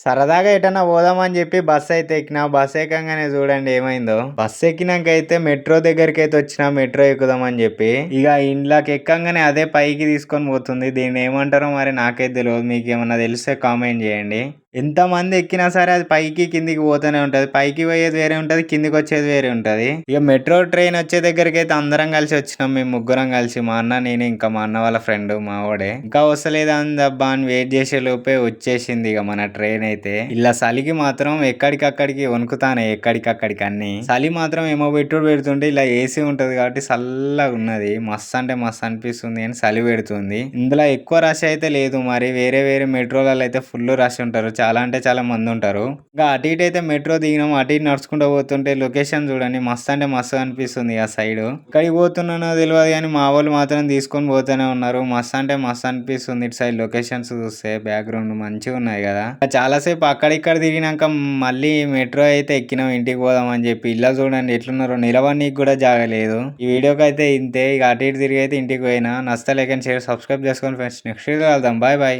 సరదాగా ఎటన్నా పోదామని చెప్పి బస్ అయితే ఎక్కినా. బస్ ఎక్కంగానే చూడండి ఏమైందో. బస్ ఎక్కినాక అయితే మెట్రో దగ్గరికి అయితే వచ్చిన మెట్రో ఎక్కుదామని చెప్పి. ఇక ఇంట్లోకి ఎక్కంగానే అదే పైకి తీసుకొని పోతుంది. దీన్ని ఏమంటారో మరి నాకైతే తెలియదు. మీకు ఏమన్నా తెలిస్తే కామెంట్ చేయండి. ఎంతమంది ఎక్కినా సరే అది పైకి కిందికి పోతూనే ఉంటది. పైకి పోయేది వేరే ఉంటది, కిందికి వచ్చేది వేరే ఉంటది. ఇక మెట్రో ట్రైన్ వచ్చే దగ్గరికి అయితే అందరం కలిసి వచ్చినాం. మేము ముగ్గురం కలిసి, మా అన్న, నేను, ఇంకా మా అన్న వాళ్ళ ఫ్రెండ్ మా వాడే. ఇంకా వస్తలేదు అందబ్బా అని వెయిట్ చేసే లోపే వచ్చేసింది ఇక మన ట్రైన్ అయితే. ఇలా చలికి మాత్రం ఎక్కడికక్కడికి వణుకుతానే, ఎక్కడికక్కడికి అన్ని. చలి మాత్రం ఏమో పెట్టుడు పెడుతుంటే ఇలా ఏసీ ఉంటది కాబట్టి చల్లగా ఉన్నది. మస్తు అంటే మస్తు అనిపిస్తుంది అని చలి పెడుతుంది. ఇందులో ఎక్కువ రష్ అయితే లేదు. మరి వేరే వేరే మెట్రోలలో అయితే ఫుల్ రష్ ఉంటారు. చాలా అంటే చాలా మంది ఉంటారు. ఇంకా అటు ఇటు అయితే మెట్రో దిగినాం. అటు ఇటు నడుచుకుంటూ పోతుంటే లొకేషన్ చూడండి మస్తు అంటే మస్తు అనిపిస్తుంది ఆ సైడ్. ఇక్కడికి పోతున్నానో తెలియదు కానీ మా వాళ్ళు మాత్రం తీసుకొని పోతూనే ఉన్నారు. మస్తు అంటే మస్తు అనిపిస్తుంది ఇటు సైడ్ లొకేషన్స్ చూస్తే. బ్యాక్గ్రౌండ్ మంచిగా ఉన్నాయి కదా. చాలాసేపు అక్కడిక్కడ తిరిగినాక మళ్ళీ మెట్రో అయితే ఎక్కినాం ఇంటికి పోదాం అని చెప్పి. ఇలా చూడండి ఎట్లున్నారో, నిలవడానికి కూడా జాగలేదు. ఈ వీడియోకి అయితే ఇంతే. ఇక అటు ఇటు తిరిగి అయితే ఇంటికి పోయినా. నచ్చితే లైక్ అండ్ షేర్, సబ్స్క్రైబ్ చేసుకోండి ఫ్రెండ్స్. నెక్స్ట్ వీడియో వెళ్దాం. Bye bye.